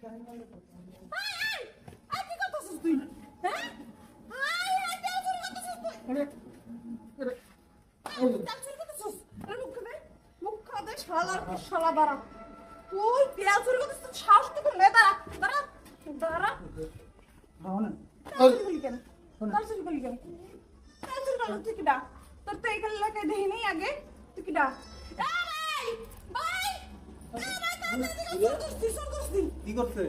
কি করতেছিস তুই? হ্যাঁ? তেল চুরি করতেছিস তুই? তেল চুরি করতেছিস? আরে মুখ খা দে, শালা দাঁড়া। তুই তেল চুরি করতেছিস, সাহস তো করলে দাঁড়া। তেল চুরি করলি কেন? তেল চুরি করলি তুই কিডা? তোর তো এখানে এলাকায় দেখি নেই আগে, তুই কিডা? ভাই! কি করছে?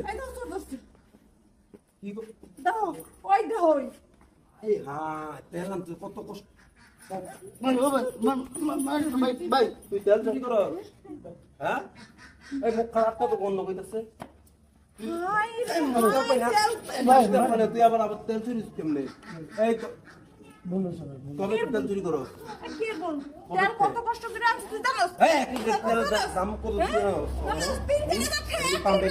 এই তেল আনতে কত কষ্ট। ভাই তুই তেল চুরি কর? হ্যাঁ, এই মুখ খারাপটা তো বন্ধ কইতাছে। তুই আবার তেল চুরি কেমনে? এই কবে তেল চুরি করো? কত কষ্ট করে আনছিস তুই জানোস? তেলের দাম কত? কবে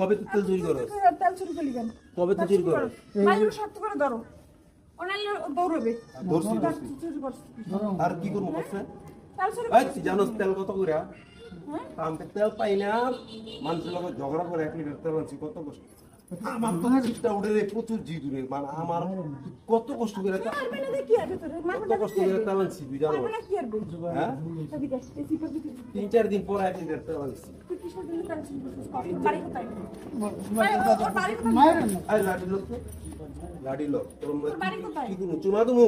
তুই তেল চুরি করো? তেল চুরি করলি কেন? কবে তুই চুরি করো? মাইলু শক্ত করে ধরো, অনাইলে দৌড়বে। আর কি করবো করছে? তেল চুরি তুই জানোস তেল কত করে? আমি তেল পাই না, মানুষের লোক ঝগড়া করে 1 লিটার তেল আনছি, কত কষ্ট। আমার তো চিপটা উঠে রে, প্রচুর জিদ রে, মানে আমার কত কষ্ট করে তেল আনছি তুই জানো? হ্যাঁ, 3-4 দিন পরে 1 লিটার তেল আনছি। লাডি লোক তোর কি করবো? চুমা দেবো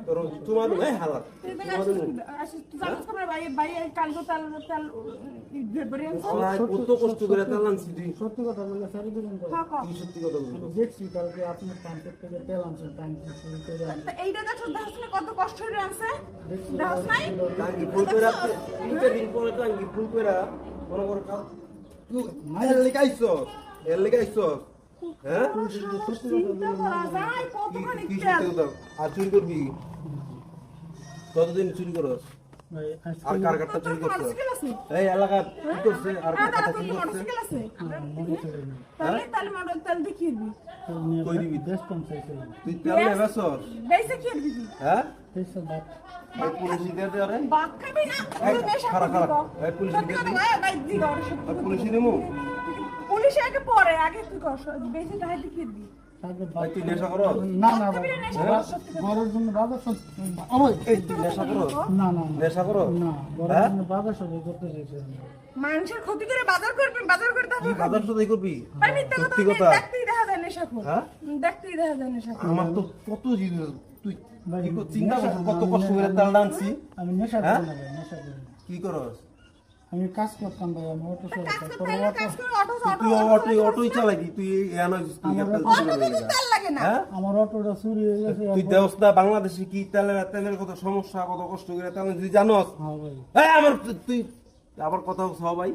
তোর, চুমা দেবো। হালা কত কষ্ট করে তেল আনছি তুই। সত্যি কথা বললে সারি দিবেন তো? কি সত্যি কথা বলবো? দেখছি কালকে আপনি পাম্পের থেকে তেল আনছেন, ট্যাঙ্কি ফুল করে আনছেন। এইটা দেখো কত কষ্ট করে আনছে, দেখছ নাই? টাঙ্গি ফুল করে 3 দিন পরে টাঙ্গি ফুল করে মনে করো তুই মায়ের লেগে আইছস, এর লেগে আইছস। হ্যাঁ, চিন্তা করা যায় কতখানি কি তেল। সত্যি কথা? আর চুরি করবি কতদিন চুরি করস? ভাই, আজকে আর কার কারটা চুরি করছ? মুশকিল আছে। এই এলাকা কি করছে? আর কার তারা কারটা তো চুরি করছে? মুশকিল আছে। মনে করে নি। তাহলে মডেল তেল দেখিয়ে দিবি। তেল নিয়ে কই দিবি? বেশ কম চাইছিলাম। তুই তেল নেবেছস? বেশি কি দিবি? হ্যাঁ, তেইশশো বাট। এই পুলিশি দিয়ে দে আরে। বাক খাবি না? এই, নেশা খারাপ, করবি খারাপ। তো। এই পুলিশ সত্যি দিয়ে কথা দিবি? ভাই দিগা ওর সাথে। আর পুলিশি নেমু? পুলিশে আগে পরে, আগে তুই কর, বেশি টাকা দেখিয়ে দিবি। তাকে ভাই তুই নেশা করস? না না খাবি না, নেশা বাবা, করস, সত্যি কথা। ঘরের জন্য বাজার অবৈ এই তুই নেশা করস? না না নেশা করস? না, ঘরের জন্য বাজার সবাই করতে চাইছিলাম। মানুষের ক্ষতি করে বাজার করবি, বাজার করে কি তারপর বাজার সদাই করবি? ভাই মিথ্যা কথা সত্যি বলে কথা? দেখতেই দেখা যায় নেশাখোর। হ্যাঁ? দেখতেই দেখা যায় নেশাখোর। আমার তো কত জিনিস তুই ভাই, কি কর- চিন্তা নেশা- করছ কত কষ্ট করে তেল আনছি। আমি নেশা হ্যাঁ? করি না ভাই, নেশা করি না। কি করস? আমি কাজ করতাম ভাই, আমি অটো কাজ চালাতাম। করতে হলে কাজ করে তুই অটোই চালাবি, তুই এনো তুই তেল চুরি অটো করবি কিন্তু না। তেল লাগে না। হ্যাঁ, আমার অটোটা চুরি হয়ে গেছে। তুই দেওস না বাংলাদেশে কি তেলের কত সমস্যা, কত কষ্ট করে তেল তুই জানোস? হ্যাঁ ভাই, এই আমার তুই আবার কথা সবাই